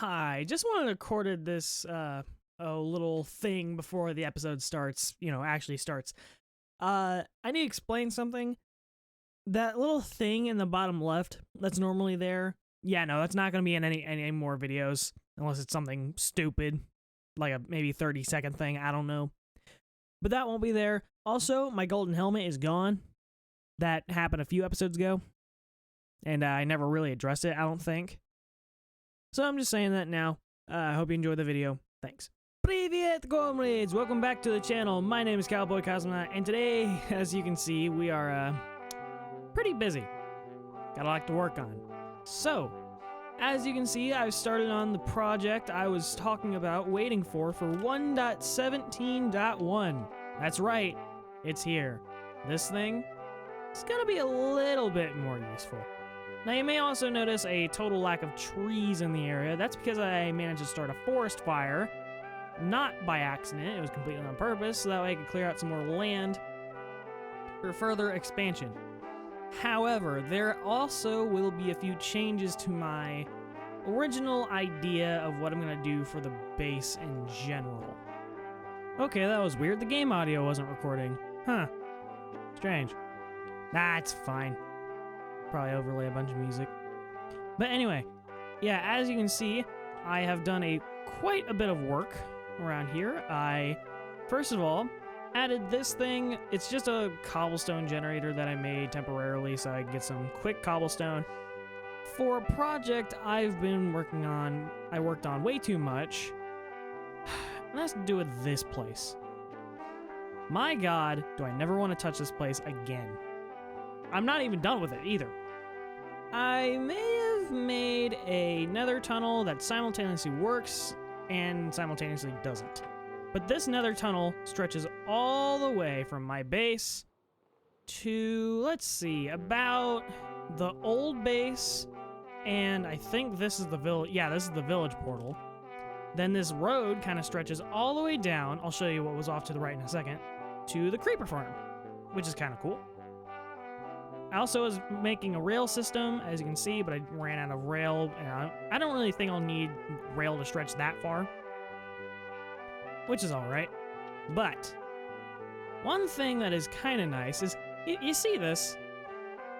Hi, just wanted to record this little thing before the episode starts, actually starts. I need to explain something. That little thing in the bottom left that's normally there. Yeah, no, that's not going to be in any more videos unless it's something stupid, like a maybe 30-second thing, I don't know. But that won't be there. Also, my golden helmet is gone. That happened a few episodes ago, and I never really addressed it, I don't think. So I'm just saying that now. I hope you enjoyed the video. Thanks. Привет, comrades! Welcome back to the channel. My name is Cowboy Cosmonaut, and today, as you can see, we are pretty busy. Got a lot to work on. So, as you can see, I've started on the project I was talking about waiting for 1.17.1. That's right, it's here. This thing is gonna be a little bit more useful. Now, you may also notice a total lack of trees in the area. That's because I managed to start a forest fire. Not by accident, it was completely on purpose, so that way I could clear out some more land for further expansion. However, there also will be a few changes to my original idea of what I'm going to do for the base in general. Okay, that was weird. The game audio wasn't recording. Huh. Strange. Nah, it's fine. Probably overlay a bunch of music. But anyway, yeah, as you can see, I have done quite a bit of work around here. I, first of all, added this thing. It's just a cobblestone generator that I made temporarily so I could get some quick cobblestone. For a project I've been working on, I worked on way too much. And that has to do with this place. My God, do I never want to touch this place again. I'm not even done with it either. I may have made a nether tunnel that simultaneously works and simultaneously doesn't. But this nether tunnel stretches all the way from my base to, let's see, about the old base, and I think this is the village. Yeah, this is the village portal. Then this road kind of stretches all the way down. I'll show you what was off to the right in a second, to the creeper farm, which is kind of cool. I also was making a rail system, as you can see, but I ran out of rail, and I don't really think I'll need rail to stretch that far, which is alright. But one thing that is kind of nice is, you see this,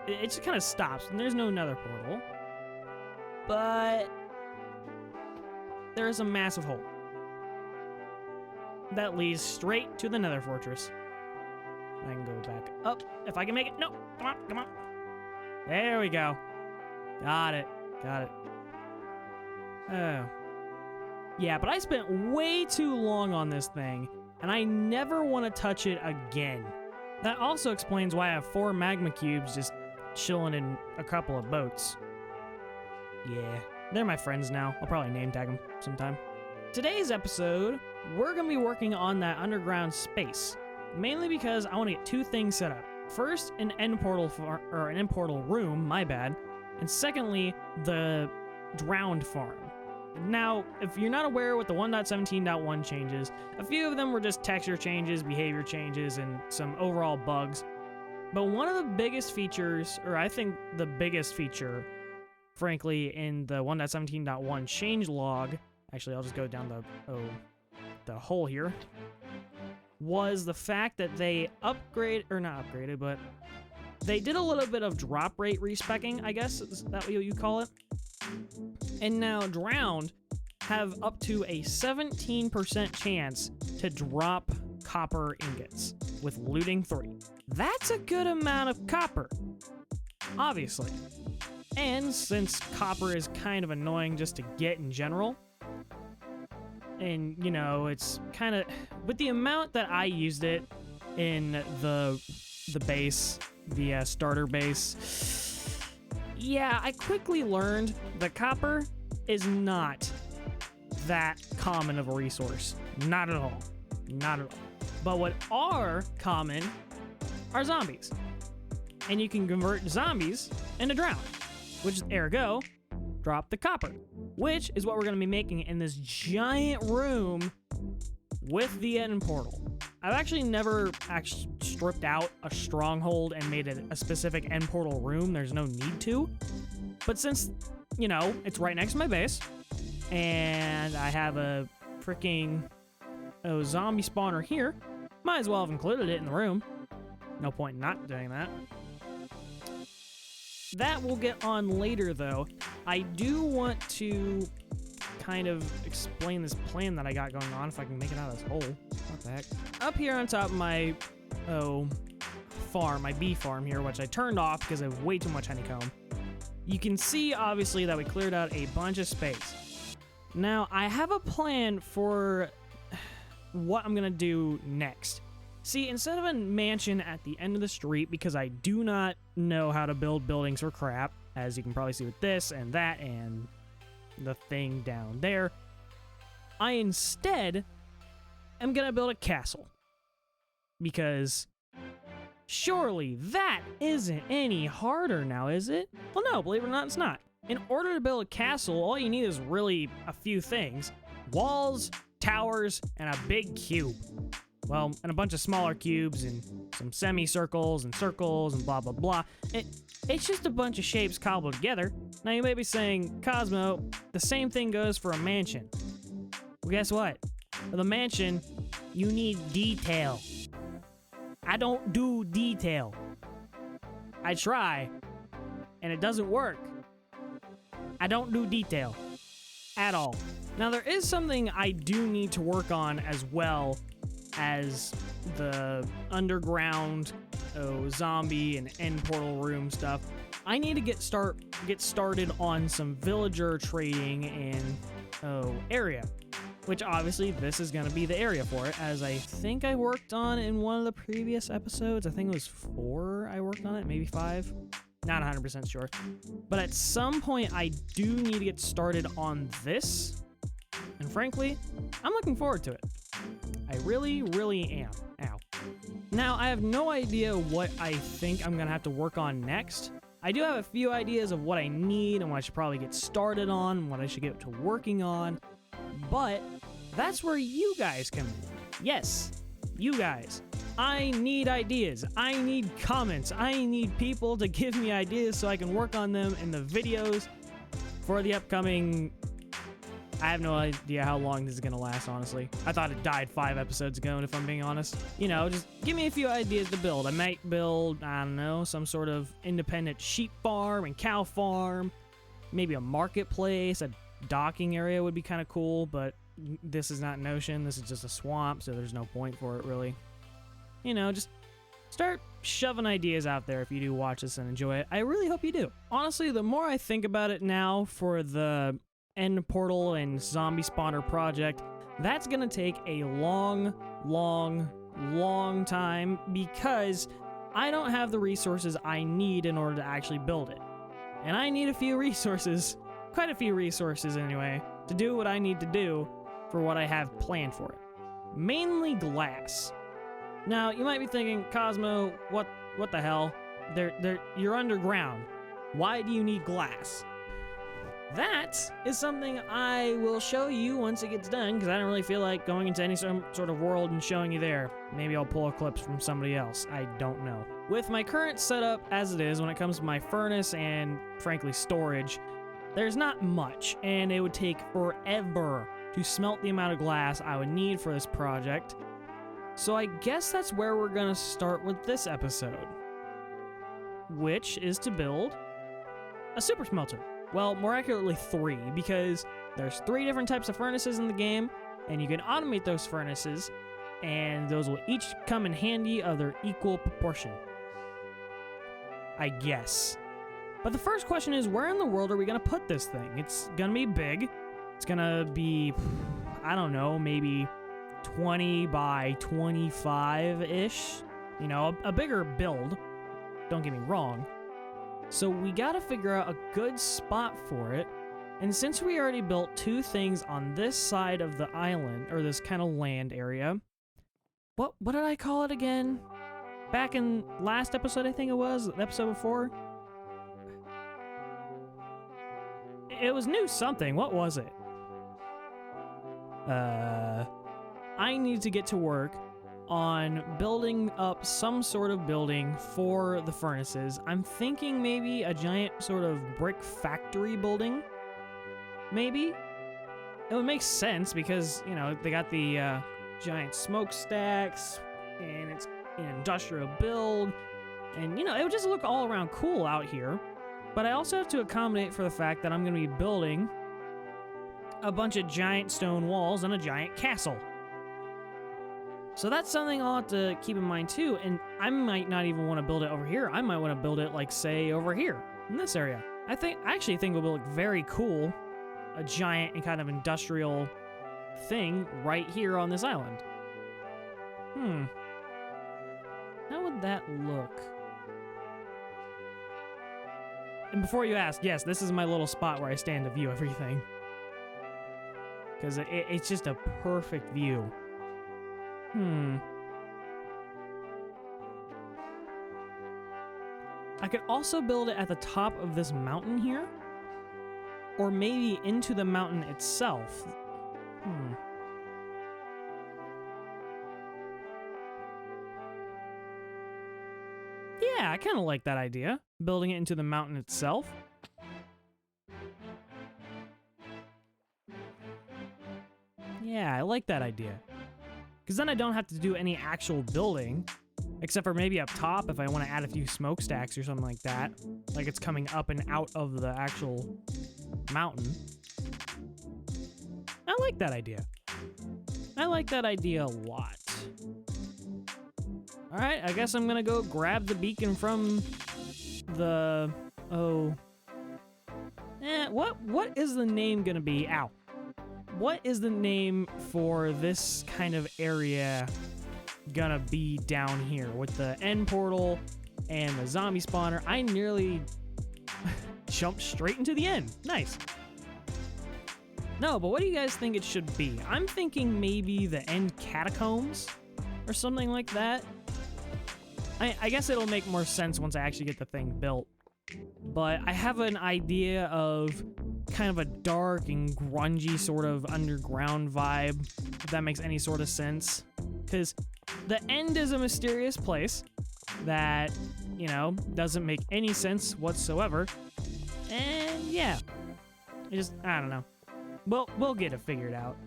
it just kind of stops, and there's no nether portal, but there's a massive hole that leads straight to the nether fortress. I can go back up if I can make it. No, come on, come on. There we go. Got it, got it. Oh. Yeah, but I spent way too long on this thing, and I never want to touch it again. That also explains why I have 4 magma cubes just chilling in a couple of boats. Yeah, they're my friends now. I'll probably name tag them sometime. Today's episode, we're going to be working on that underground space. Mainly because I want to get 2 things set up. First, an end portal room, my bad. And secondly, the drowned farm. Now, if you're not aware what the 1.17.1 changes, a few of them were just texture changes, behavior changes, and some overall bugs. But one of the biggest features, or I think the biggest feature, frankly, in the 1.17.1 changelog, actually I'll just go down the hole here, was the fact that they not upgraded, but they did a little bit of drop rate respecking, I guess, is that what you call it? And now Drowned have up to a 17% chance to drop copper ingots with looting 3. That's a good amount of copper, obviously. And since copper is kind of annoying just to get in general, and, it's kind of, with the amount that I used it in the base, the starter base, yeah, I quickly learned that copper is not that common of a resource. Not at all. Not at all. But what are common are zombies. And you can convert zombies into drowned, which is ergo, drop the copper, which is what we're going to be making in this giant room with the end portal. I've actually never stripped out a stronghold and made it a specific end portal room. There's no need to. But since, it's right next to my base, and I have a freaking zombie spawner here. Might as well have included it in the room. No point in not doing that. That will get on later, though. I do want to kind of explain this plan that I got going on, if I can make it out of this hole. What the heck? Up here on top of my, farm, my bee farm here, which I turned off because I have way too much honeycomb. You can see, obviously, that we cleared out a bunch of space. Now, I have a plan for what I'm going to do next. See, instead of a mansion at the end of the street, because I do not know how to build buildings for crap, as you can probably see with this and that and the thing down there, I instead am going to build a castle. Because surely that isn't any harder now, is it? Well, no, believe it or not, it's not. In order to build a castle, all you need is really a few things. Walls, towers, and a big cube. Well, and a bunch of smaller cubes and some semicircles and circles and blah, blah, blah. It's just a bunch of shapes cobbled together. Now, you may be saying, Cosmo, the same thing goes for a mansion. Well, guess what? For the mansion, you need detail. I don't do detail. I try, and it doesn't work. I don't do detail at all. Now, there is something I do need to work on as well as the underground zombie and end portal room stuff. I need to get started on some villager trading in area, which obviously this is going to be the area for it, as I think I worked on in one of the previous episodes. I think it was 4 I worked on it, maybe 5. Not 100% sure. But at some point, I do need to get started on this. And frankly, I'm looking forward to it. I really, really am. Ow. Now, I have no idea what I think I'm going to have to work on next. I do have a few ideas of what I need and what I should probably get started on and what I should get to working on. But that's where you guys come in. Yes, you guys. I need ideas. I need comments. I need people to give me ideas so I can work on them in the videos for the upcoming... I have no idea how long this is going to last, honestly. I thought it died 5 episodes ago, and if I'm being honest. You know, just give me a few ideas to build. I might build, I don't know, some sort of independent sheep farm and cow farm. Maybe a marketplace, a docking area would be kind of cool, but this is not an ocean. This is just a swamp, so there's no point for it, really. You know, just start shoving ideas out there if you do watch this and enjoy it. I really hope you do. Honestly, the more I think about it now for the end portal and zombie spawner project, that's gonna take a long time because I don't have the resources I need in order to actually build it. And I need a few resources, quite a few resources anyway, to do what I need to do for what I have planned for it. Mainly glass. Now, you might be thinking, Cosmo, what the hell? You're underground. Why do you need glass? That is something I will show you once it gets done, because I don't really feel like going into any sort of world and showing you there. Maybe I'll pull a clip from somebody else. I don't know. With my current setup as it is, when it comes to my furnace and, frankly, storage, there's not much, and it would take forever to smelt the amount of glass I would need for this project. So I guess that's where we're going to start with this episode, which is to build a super smelter. Well, more accurately 3, because there's 3 different types of furnaces in the game, and you can automate those furnaces, and those will each come in handy of their equal proportion, I guess. But the first question is, where in the world are we going to put this thing? It's going to be big. It's going to be, I don't know, maybe 20 by 25-ish. You know, a bigger build. Don't get me wrong. So we gotta figure out a good spot for it. And since we already built 2 things on this side of the island, or this kind of land area, what did I call it again? Back in last episode, I think it was, the episode before? It was new something. What was it? I need to get to work on building up some sort of building for the furnaces. I'm thinking maybe a giant sort of brick factory building, maybe? it would make sense because, you know, they got the giant smokestacks and it's an industrial build. And, you know, it would just look all around cool out here. But I also have to accommodate for the fact that I'm going to be building a bunch of giant stone walls and a giant castle. So that's something I'll have to keep in mind too. And I might not even want to build it over here. I might want to build it, like, say, over here in this area. I actually think it will look very cool. A giant and kind of industrial thing right here on this island. How would that look? And before you ask, yes, this is my little spot where I stand to view everything. Because it's just a perfect view. I could also build it at the top of this mountain here. Or maybe into the mountain itself. Yeah, I kind of like that idea. Building it into the mountain itself. Yeah, I like that idea. Because then I don't have to do any actual building. Except for maybe up top if I want to add a few smokestacks or something like that. Like it's coming up and out of the actual mountain. I like that idea. I like that idea a lot. Alright, I guess I'm gonna go grab the beacon from the... What is the name gonna be? Ow. What is the name for this kind of area gonna be down here with the end portal and the zombie spawner? I nearly jumped straight into the end. Nice. No, but what do you guys think it should be? I'm thinking maybe the end catacombs or something like that. I guess it'll make more sense once I actually get the thing built. But I have an idea of kind of a dark and grungy sort of underground vibe, if that makes any sort of sense. Because the end is a mysterious place that, you know, doesn't make any sense whatsoever. And yeah, I don't know. We'll get it figured out.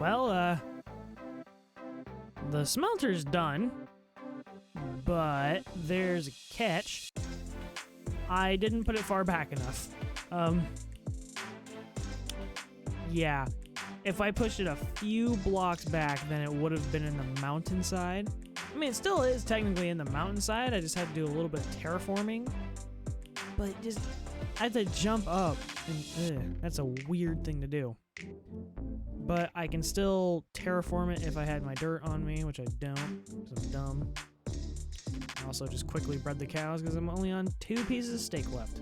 Well, the smelter's done, but there's a catch. I didn't put it far back enough. Yeah, if I pushed it a few blocks back, then it would have been in the mountainside. I mean, it still is technically in the mountainside. I just had to do a little bit of terraforming. But I had to jump up, and that's a weird thing to do. But I can still terraform it if I had my dirt on me, which I don't, because I'm dumb. I also just quickly bred the cows because I'm only on 2 pieces of steak left,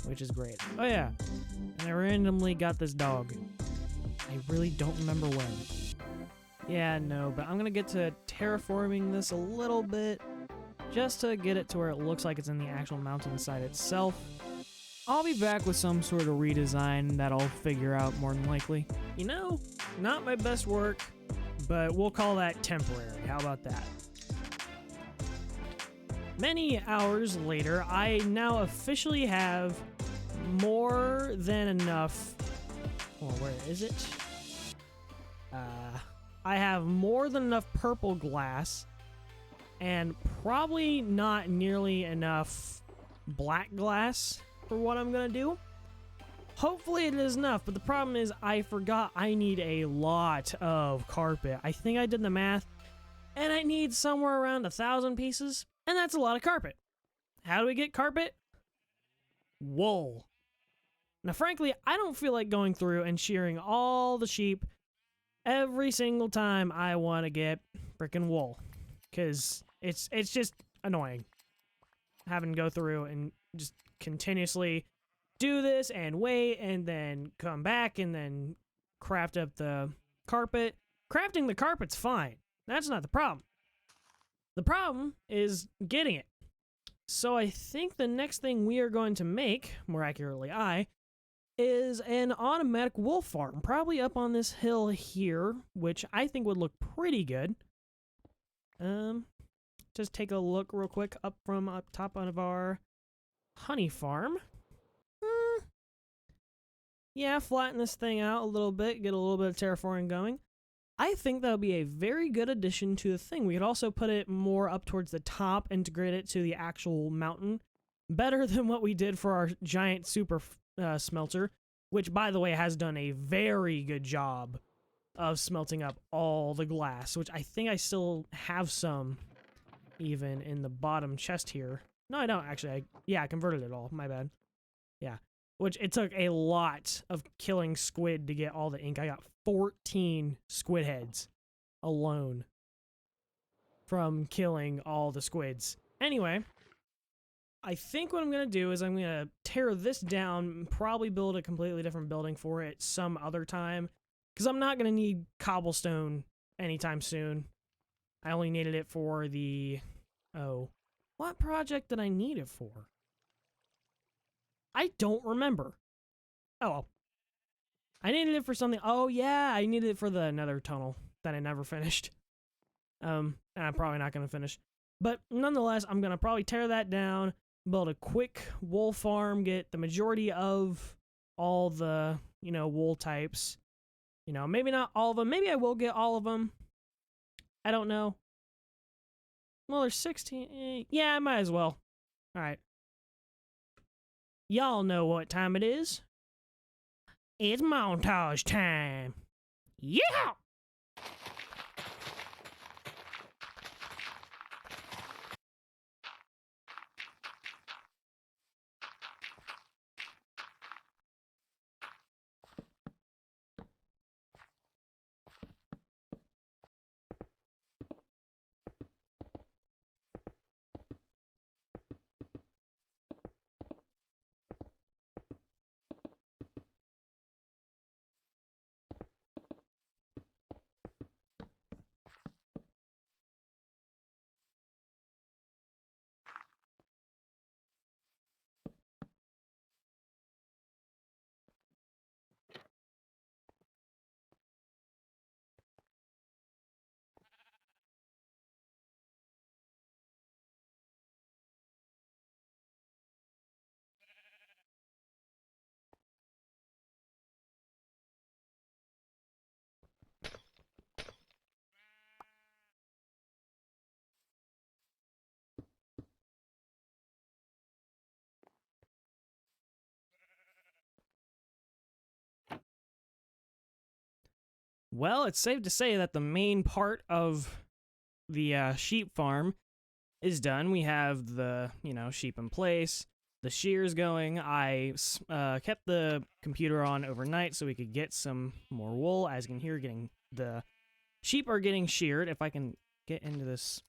which is great. Oh yeah, and I randomly got this dog. I really don't remember when. Yeah, no, but I'm gonna get to terraforming this a little bit, just to get it to where it looks like it's in the actual mountainside itself. I'll be back with some sort of redesign that I'll figure out more than likely. You know, not my best work, but we'll call that temporary. How about that? Many hours later, I now officially have more than enough. Well, where is it? I have more than enough purple glass and probably not nearly enough black glass for what I'm gonna do. Hopefully it is enough, but the problem is I forgot I need a lot of carpet. I think I did the math, and I need somewhere around 1,000 pieces, and that's a lot of carpet. How do we get carpet? Wool. Now, frankly, I don't feel like going through and shearing all the sheep every single time I want to get freaking wool, because it's just annoying having to go through and just continuously do this and wait and then come back and then craft up the carpet. Crafting the carpet's fine. That's not the problem. The problem is getting it. So I think the next thing we are going to make, more accurately is an automatic wool farm, probably up on this hill here, which I think would look pretty good. Just take a look real quick up top of our honey farm. Yeah, flatten this thing out a little bit, get a little bit of terraforming going. I think that would be a very good addition to the thing. We could also put it more up towards the top, integrate it to the actual mountain. Better than what we did for our giant super smelter, which, by the way, has done a very good job of smelting up all the glass, which I think I still have some even in the bottom chest here. No, I don't, actually. I converted it all. My bad. Yeah. Which it took a lot of killing squid to get all the ink. I got 14 squid heads alone from killing all the squids. Anyway, I think what I'm going to do is I'm going to tear this down, probably build a completely different building for it some other time, because I'm not going to need cobblestone anytime soon. I only needed it for the... Oh, what project did I need it for? I don't remember. Oh, well. I needed it for something. Oh, yeah, I needed it for the nether tunnel that I never finished. And I'm probably not going to finish. But nonetheless, I'm going to probably tear that down, build a quick wool farm, get the majority of all the, wool types. Maybe not all of them. Maybe I will get all of them. I don't know. Well, there's 16. Yeah, I might as well. All right. Y'all know what time it is. It's montage time. Yeah! Well, it's safe to say that the main part of the sheep farm is done. We have the, sheep in place, the shears going. I kept the computer on overnight so we could get some more wool. As you can hear, the sheep are getting sheared. If I can get into this.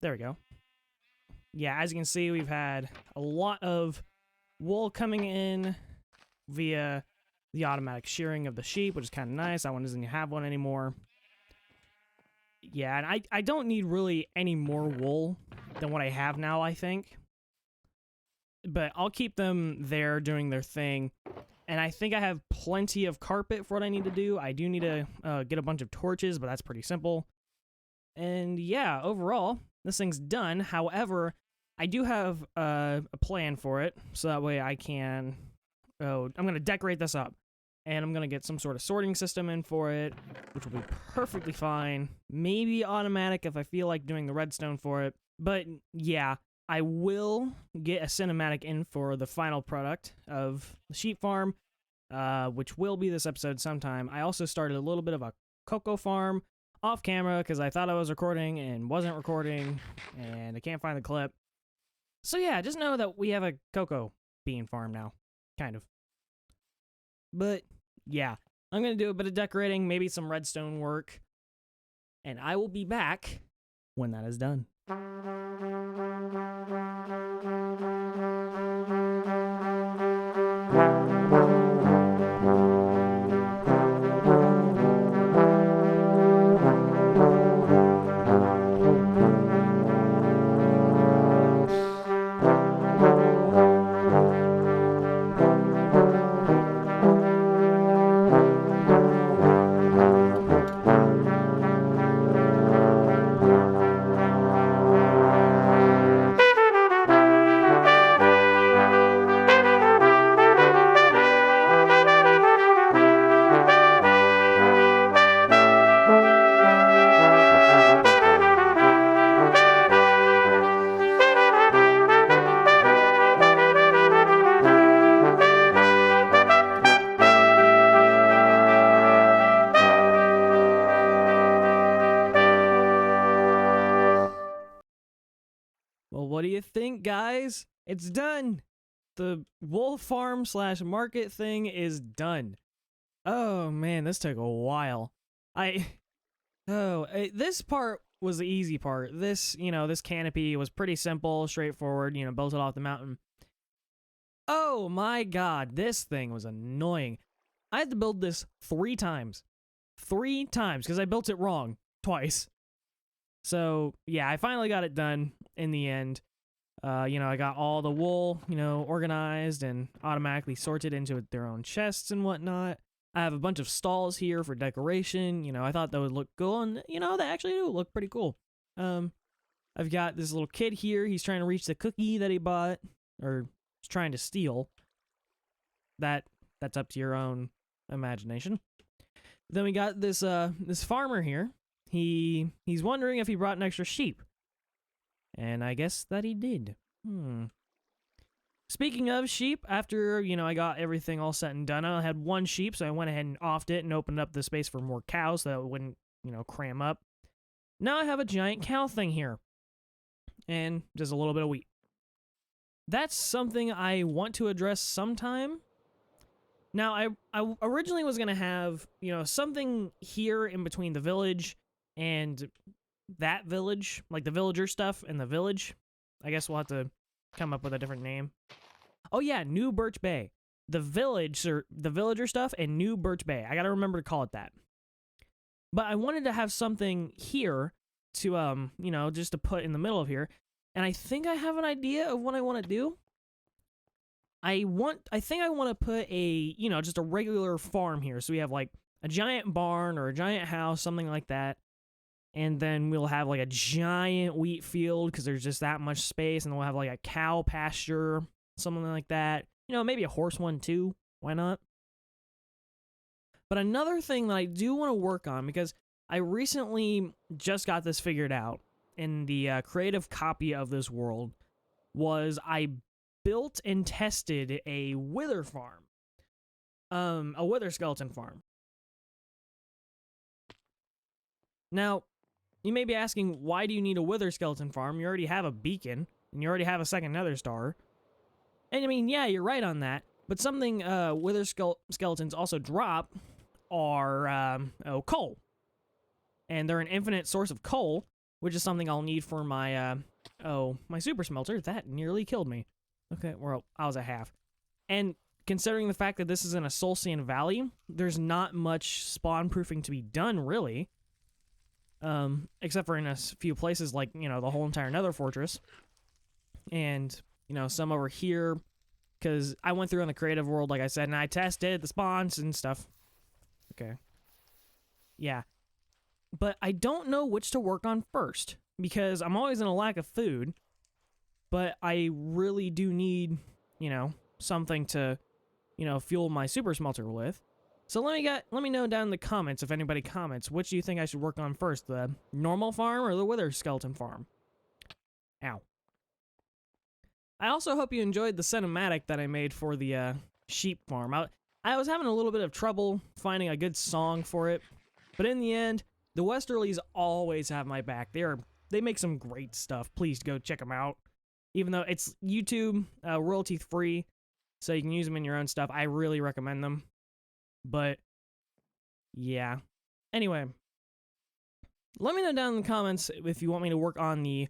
There we go. Yeah, as you can see, we've had a lot of wool coming in via the automatic shearing of the sheep, which is kind of nice. That one doesn't have one anymore. Yeah, and I don't need really any more wool than what I have now, I think. But I'll keep them there doing their thing. And I think I have plenty of carpet for what I need to do. I do need to get a bunch of torches, but that's pretty simple. And yeah, overall, this thing's done. However, I do have a plan for it, so that way I can I'm gonna decorate this up, and I'm gonna get some sort of sorting system in for it, which will be perfectly fine. Maybe automatic if I feel like doing the redstone for it. But yeah, I will get a cinematic in for the final product of the sheep farm, which will be this episode sometime. I also started a little bit of a cocoa farm off camera because I thought I was recording and wasn't recording, and I can't find the clip. So yeah, just know that we have a cocoa bean farm now, kind of. But yeah, I'm gonna do a bit of decorating, maybe some redstone work, and I will be back when that is done. Well, what do you think, guys? It's done. The wolf farm / market thing is done. Oh man, this took a while. This part was the easy part. This canopy was pretty simple, straightforward, built it off the mountain. Oh my god, this thing was annoying. I had to build this 3 times. 3 times, because I built it wrong twice. So, yeah, I finally got it done in the end. I got all the wool, organized and automatically sorted into their own chests and whatnot. I have a bunch of stalls here for decoration. I thought that would look cool, and, they actually do look pretty cool. I've got this little kid here. He's trying to reach the cookie that he bought, or is trying to steal. That's up to your own imagination. Then we got this farmer here. He's wondering if he brought an extra sheep. And I guess that he did. Speaking of sheep, after, I got everything all set and done, I had 1 sheep, so I went ahead and offed it and opened up the space for more cows so that it wouldn't, cram up. Now I have a giant cow thing here. And just a little bit of wheat. That's something I want to address sometime. Now, I originally was going to have, something here in between the village and that village, like the villager stuff and the village. I guess we'll have to come up with a different name. Oh yeah, New Birch Bay. The village, or the villager stuff, and New Birch Bay. I gotta remember to call it that. But I wanted to have something here to, just to put in the middle of here. And I think I have an idea of what I want to do. I think I want to put a, just a regular farm here. So we have like a giant barn or a giant house, something like that. And then we'll have like a giant wheat field because there's just that much space. And then we'll have like a cow pasture, something like that. Maybe a horse one too. Why not? But another thing that I do want to work on, because I recently just got this figured out in the creative copy of this world, was I built and tested a wither farm. A wither skeleton farm. Now, you may be asking, why do you need a wither skeleton farm? You already have a beacon, and you already have a second nether star. And I mean, yeah, you're right on that. But something wither skeletons also drop are coal. And they're an infinite source of coal, which is something I'll need for my my super smelter. That nearly killed me. Okay, well, I was at half. And considering the fact that this is in a Solcian Valley, there's not much spawn proofing to be done, really. Except for in a few places like, the whole entire Nether Fortress. And, some over here. Because I went through on the creative world, like I said, and I tested the spawns and stuff. Okay. Yeah. But I don't know which to work on first. Because I'm always in a lack of food. But I really do need, something to fuel my super smelter with. So let me know down in the comments, if anybody comments, which do you think I should work on first, the normal farm or the wither skeleton farm? Ow. I also hope you enjoyed the cinematic that I made for the sheep farm. I was having a little bit of trouble finding a good song for it, but in the end, the Westerlies always have my back. They make some great stuff. Please go check them out. Even though it's YouTube royalty free, so you can use them in your own stuff, I really recommend them. But yeah. Anyway, let me know down in the comments if you want me to work on the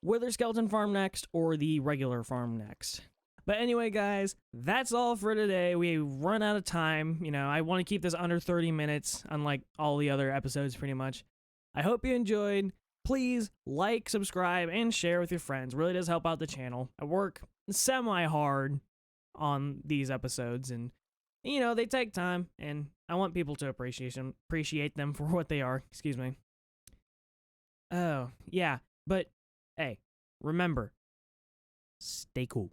Wither Skeleton farm next or the regular farm next. But anyway, guys, that's all for today. We run out of time. I want to keep this under 30 minutes, unlike all the other episodes, pretty much. I hope you enjoyed. Please like, subscribe, and share with your friends. It really does help out the channel. I work semi-hard on these episodes, and they take time, and I want people to appreciate them for what they are. Excuse me. Oh, yeah, but hey, remember, stay cool.